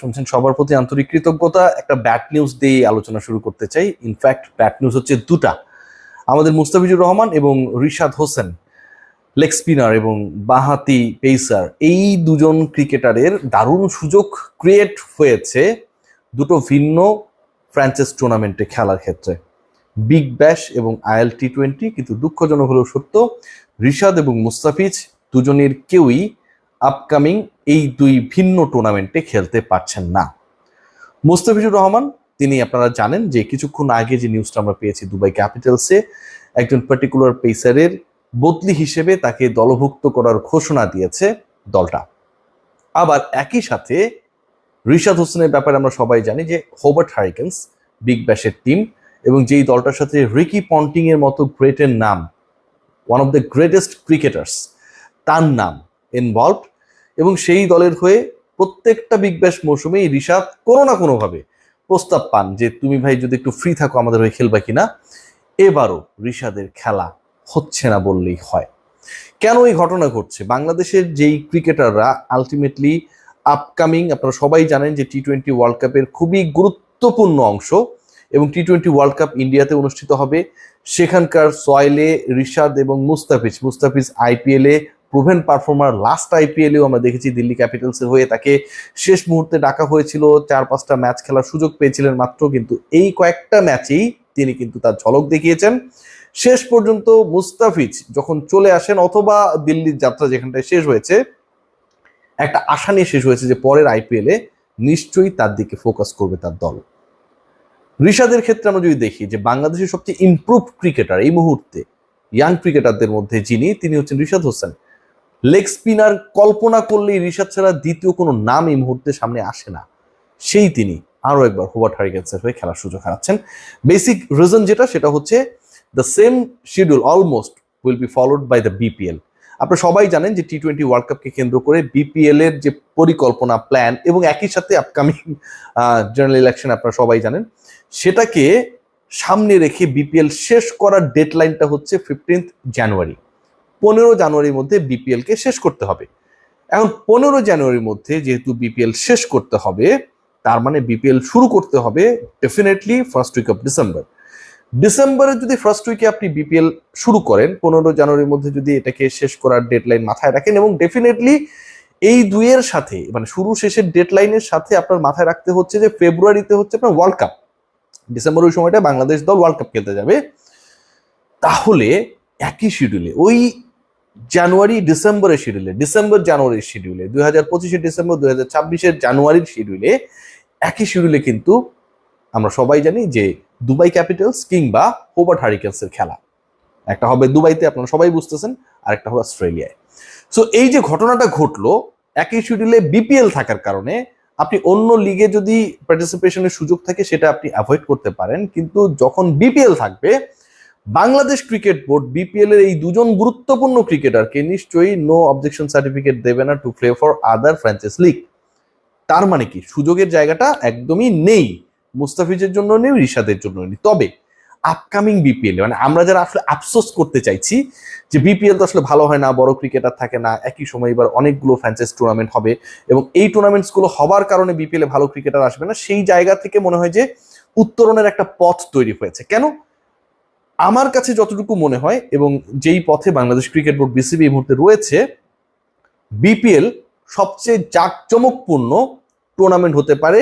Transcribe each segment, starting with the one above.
শুনছেন সবার প্রতি আন্তরিক কৃতজ্ঞতা। একটা ব্যাড নিউজ দিয়ে আলোচনা শুরু করতে চাই। ইনফ্যাক্ট ব্যাড নিউজ হচ্ছে দুটা। আমাদের মুস্তাফিজুর রহমান এবং রিশাদ হোসেন, লেগ স্পিনার এবং বাঁহাতি পেসার, এই দুজন ক্রিকেটারের দারুণ সুযোগ ক্রিয়েট হয়েছে দুটো ভিন্ন ফ্র্যাঞ্চাইজ টুর্নামেন্টে খেলার ক্ষেত্রে, বিগ ব্যাশ এবং IL T20। কিন্তু দুঃখজনক হলেও সত্য, রিশাদ এবং মুস্তাফিজ দুজনের কেউই আপকামিং এই দুই ভিন্ন টুর্নামেন্টে খেলতে পারছেন না। মুস্তাফিজুর রহমান, তিনি আপনারা জানেন যে কিছুক্ষণ আগে যে নিউজটা আমরা পেয়েছি, দুবাই ক্যাপিটালসে একজন পার্টিকুলার পেসারের বদলি হিসেবে তাকে দলভুক্ত করার ঘোষণা দিয়েছে দলটা। আবার একই সাথে রিশাদ হোসেনের ব্যাপারে আমরা সবাই জানি যে হোবার্ট হারিকেন্স, বিগ ব্যাশের টিম, এবং যেই দলটার সাথে রিকি পন্টিং এর মতো গ্রেটের নাম, one of the greatest cricketers, তার নাম ইনভলভ। এবং সেই দলের হয়ে প্রত্যেকটা বিগ ব্যাশ মৌসুমেই রিশাদ কোনো না কোনোভাবে প্রস্তাব পান যে তুমি ভাই যদি একটু ফ্রি থাকো আমাদের হয়ে খেলবা কিনা। এবারও রিশাদের খেলা হচ্ছে না বললেই হয়। কেন এই ঘটনা ঘটছে? বাংলাদেশের যেই ক্রিকেটাররা আলটিমেটলি আপকামিং, আপনারা সবাই জানেন যে T20 ওয়ার্ল্ড কাপের খুবই গুরুত্বপূর্ণ অংশ, এবং T20 ওয়ার্ল্ড কাপ ইন্ডিয়াতে অনুষ্ঠিত হবে। সেখানকার সয়েলে রিশাদ এবং মুস্তাফিজ IPL এ প্রুভেন পারফর্মার। লাস্ট IPL এও আমরা দেখেছি দিল্লি ক্যাপিটালসের হয়ে তাকে শেষ মুহূর্তে ডাকা হয়েছিল, 4-5টা ম্যাচ খেলার সুযোগ পেয়েছিলেন মাত্র, কিন্তু এই কয়েকটা ম্যাচেই তিনি কিন্তু তার ঝলক দেখিয়েছেন। শেষ পর্যন্ত মুস্তাফিজ যখন চলে আসেন, অথবা দিল্লির যাত্রা যেখানটায় শেষ হয়েছে, একটা আশা নিয়ে শেষ হয়েছে যে পরের IPL এ নিশ্চয়ই তার দিকে ফোকাস করবে তার দল। রিশাদের ক্ষেত্রে আমরা যদি দেখি যে বাংলাদেশের সবচেয়ে ইমপ্রুভ ক্রিকেটার এই মুহূর্তে ইয়াং ক্রিকেটারদের মধ্যে তিনি হচ্ছেন রিশাদ হোসেন। লেগ স্পিনার কল্পনা করলেই রিশাদ ছাড়া দ্বিতীয় কোনো নাম এই মুহূর্তে সামনে আসে না। তিনি আরো একবার হোবার্ট হারিকেন্সের হয়ে খেলার সুযোগ হারাচ্ছেন। বেসিক রিজন সেটা হচ্ছে the same schedule almost will be followed by the BPL। আপনারা সবাই জানেন যে T20 ওয়ার্ল্ড কাপকে কেন্দ্র করে BPL এর যে পরিকল্পনা, প্ল্যান, এবং একই সাথে আপকামিং জেনারেল ইলেকশন আপনারা সবাই জানেন, সেটাকে সামনে রেখে BPL শেষ করার ডেডলাইনটা হচ্ছে 15 জানুয়ারি। 15 জানুয়ারির মধ্যে BPL কে শেষ করতে হবে। এখন 15 জানুয়ারির মধ্যে যেহেতু BPL শেষ করতে হবে, তার মানে BPL শুরু করতে হবে definitely first week of December. ডিসেম্বরের যদি ফার্স্ট উইকে আপনি BPL শুরু করেন, 15 জানুয়ারির মধ্যে যদি এটাকে শেষ করার ডেডলাইন মাথায় রাখেন, এবং ডেফিনেটলি এই দুইয়ের সাথে, মানে শুরু শেষের ডেডলাইনের সাথে আপনার মাথায় রাখতে হচ্ছে যে ফেব্রুয়ারিতে হচ্ছে আপনার ওয়ার্ল্ড কাপ। ডিসেম্বর ওই সময়টা বাংলাদেশ দল ওয়ার্ল্ড কাপ খেলতে যাবে। তাহলে একই শিডিউলে, ওই ডিসেম্বর জানুয়ারির শিডিউলে, 2025-এর ডিসেম্বর, 2026-এর জানুয়ারির শিডিউলে, একই শিডিউলে কিন্তু আমরা সবাই জানি যে দুবাই ক্যাপিটালস কিংবা হোবার্ট হারিকেন্সের খেলা। একটা হবে দুবাইতে, আপনারা সবাই বুঝতেছেন, আর একটা হবে অস্ট্রেলিয়ায়। সো এই যে ঘটনাটা ঘটলো, একই শিডিউলে BPL থাকার কারণে আপনি অন্য লিগে যদি পার্টিসিপেশনের সুযোগ থাকে সেটা আপনি অ্যাভয়েড করতে পারেন, কিন্তু যখন BPL থাকবে, বাংলাদেশ ক্রিকেট বোর্ড BPL এর এই দুজন গুরুত্বপূর্ণ ক্রিকেটারকে নিশ্চয়ই নো অবজেকশন সার্টিফিকেট দেবে না to play for other franchise league. তার মানে কি, সুযোগের জায়গাটা একদমই নেই, মুস্তাফিজের জন্য নেই, রিশাদের জন্য নেই। তবে আপকামিং BPL, মানে আমরা যারা আসলে আফসোস করতে চাইছি যে BPL তো আসলে ভালো হয় না, বড় ক্রিকেটার থাকে না, একই সময় এবার অনেকগুলো ফ্র্যাঞ্চাইজ টুর্নামেন্ট হবে, এবং এই টুর্নামেন্টসগুলো হবার কারণে BPL এ ভালো ক্রিকেটার আসবে না, সেই জায়গা থেকে মনে হয় যে উত্তরণের একটা পথ তৈরি হয়েছে। কেন? আমার কাছে যতটুকু মনে হয়, এবং যেই পথে বাংলাদেশ ক্রিকেট বোর্ড BCB এই মুহূর্তে রয়েছে, BPL সবচেয়ে জাঁকজমকপূর্ণ টুর্নামেন্ট হতে পারে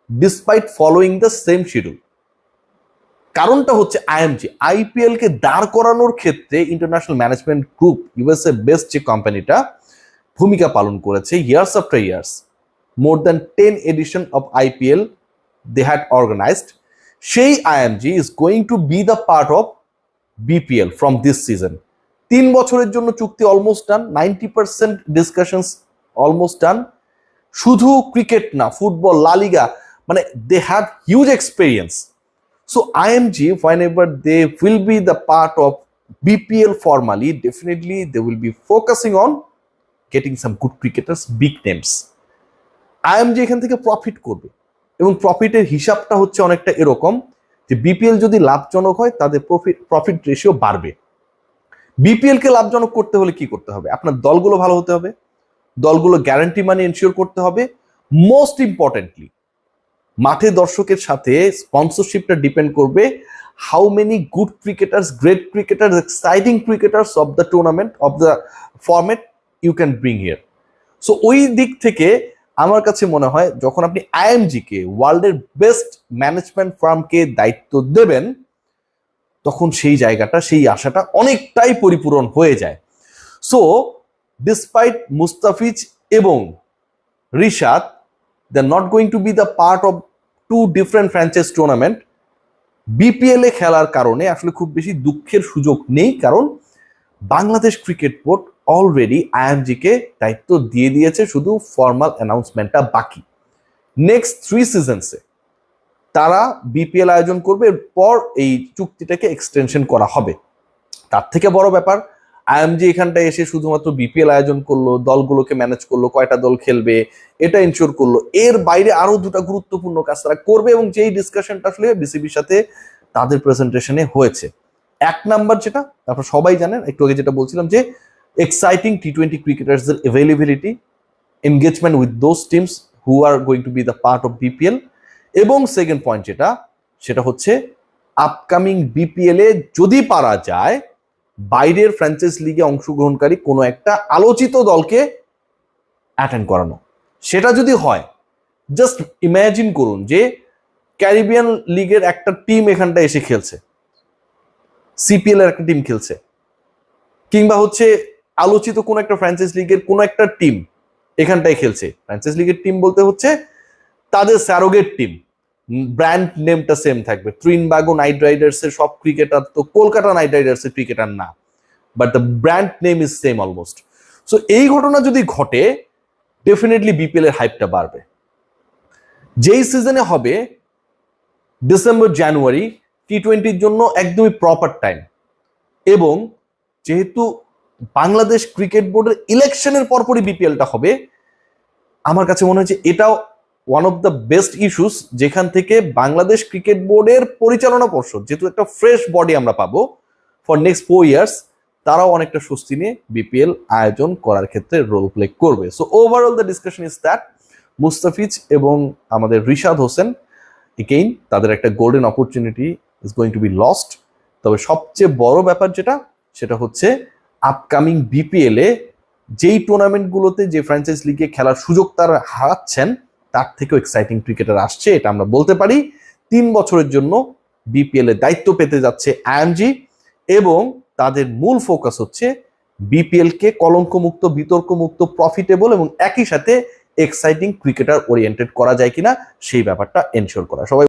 despite following the same schedule. কারণটা হচ্ছে IPL কে দাঁড় করানোর ক্ষেত্রে international management group, USA based যে কোম্পানিটা, ভূমিকা পালন করেছে years after years. More than 10 edition of IPL they had organized. সেই IMG is going to be the part of BPL from this season. 3 বছরের জন্য চুক্তি almost done, 90% discussions almost done. শুধু ক্রিকেট না, ফুটবল, লা লিগা, মানে they have huge experience. So IMG, whenever they will be the part of BPL formally, definitely they will be focusing on getting some good cricketers, big names. IMG এখান থেকে profit করবে, এবং প্রফিটের হিসাবটা হচ্ছে অনেকটা এরকম যে BPL যদি লাভজনক হয় তাদের প্রফিট রেশিও বাড়বে। BPL কে লাভজনক করতে হলে কি করতে হবে? আপনার দলগুলো ভালো হতে হবে, দলগুলো গ্যারান্টি মানি এনশিওর করতে হবে, মোস্ট ইম্পর্টেন্টলি মাঠে দর্শকের সাথে স্পন্সরশিপটা ডিপেন্ড করবে how many good cricketers, great cricketers, exciting cricketers of the tournament of the format you can bring here. So ওই দিক থেকে আমার কাছে মনে হয় যখন আপনি আইএমজি কে, ওয়ার্ল্ডের বেস্ট ম্যানেজমেন্ট ফার্মকে দায়িত্ব দেবেন, তখন সেই জায়গাটা, সেই আশাটা অনেকটাই পরিপূরণ হয়ে যায়। সো ডিসপাইট মুস্তাফিজ এবং Rishad, they are not going to be the part of two different franchise tournament. BPL এ খেলার কারণে আসলে খুব বেশি দুঃখের সুযোগ নেই, কারণ Bangladesh cricket board already IMG কে দায়িত্ব দিয়ে দিয়েছে, শুধু ফর্মাল অ্যানাউন্সমেন্টটা বাকি। নেক্সট 3 সিজনসে তারা বিপিএল আয়োজন করবে, এরপর এই চুক্তিটাকে এক্সটেনশন করা হবে। তার থেকে বড় ব্যাপার, আইএমজি এখানটায় এসে শুধুমাত্র বিপিএল আয়োজন করলো, দলগুলোকে ম্যানেজ করলো, কয়টা দল খেলবে এটা ইনশিওর করলো, এর বাইরে আরো দুটা গুরুত্বপূর্ণ কাজ তারা করবে, এবং যেই ডিসকাশনটা আসলে বিসিবির সাথে তাদের প্রেজেন্টেশনে হয়েছে। এক নাম্বার যেটা আপনারা সবাই জানেন, একটু আগে যেটা বলছিলাম, যে এক্সাইটিং টি-20 ক্রিকেটার্সদের availability, engagement with those teams who are going to be the part of BPL, এবং সেকেন্ড পয়েন্ট সেটা হচ্ছে আপকামিং বিপিএল এ যদি পারা যায় বাইরের ফ্র্যাঞ্চাইজ লিগে অংশগ্রহণকারী কোনো একটা আলোচিত দলকে অ্যাটেন্ড করানো। সেটা যদি হয়, জাস্ট ইমাজিন করুন যে ক্যারিবিয়ান লিগের একটা টিম এখানটা এসে খেলছে, সিপিএল এর একটা টিম খেলছে, কিংবা হচ্ছে আলোচিত কোন একটা ফ্র্যাঞ্চাইজ লিগের কোন একটা টিম এখানটায় খেলছে। ফ্র্যাঞ্চাইজ লিগের টিম বলতে হচ্ছে তাদের স্যারোগেট টিম, ব্র্যান্ড নেমটা সেম থাকবে। ত্রিনবাগো নাইট রাইডার্স এর সব ক্রিকেটার তো কলকাতা নাইট রাইডার্স এর ক্রিকেটার না, but the brand name is same almost. So এই ঘটনা যদি ঘটে, ডেফিনেটলি বিপিএল এর হাইপটা বাড়বে। যেই সিজনে হবে ডিসেম্বর জানুয়ারি, টি-20-র জন্য একদমই প্রপার টাইম, এবং যেহেতু বাংলাদেশ ক্রিকেট বোর্ডের ইলেকশনের পরপরই বিপিএলটা হবে, আমার কাছে মনে হচ্ছে এটাও one of the best issues, যেখান থেকে বাংলাদেশ ক্রিকেট বোর্ডের পরিচালনা পর্ষদ, যেহেতু একটা ফ্রেশ বডি আমরা পাবো ফর নেক্সট 4 ইয়ার্স, তারাও অনেকটা স্বস্তি নিয়ে বিপিএল আয়োজন করার ক্ষেত্রে রোল প্লে করবে। So overall the discussion is that Mustafiz এবং আমাদের রিশাদ হোসেন, এগেইন তাদের একটা golden opportunity is going to B lost. তবে সবচেয়ে বড় ব্যাপার সেটা হচ্ছে আপকামিং বিপিএল এ যেই টুর্নামেন্টগুলোতে যে ফ্র্যাঞ্চাইজ লিগে খেলার সুযোগ তারা হারাচ্ছেন, তার থেকেও এক্সাইটিং ক্রিকেটার আসছে, এটা আমরা বলতে পারি। 3 বছরের জন্য বিপিএল এর দায়িত্ব পেতে যাচ্ছে আইএমজি, এবং তাদের মূল ফোকাস হচ্ছে বিপিএল কে কলঙ্কমুক্ত, বিতর্কমুক্ত, প্রফিটেবল এবং একই সাথে এক্সাইটিং ক্রিকেটার ওরিয়েন্টেড করা যায় কিনা সেই ব্যাপারটা এনশিওর করা। সবাই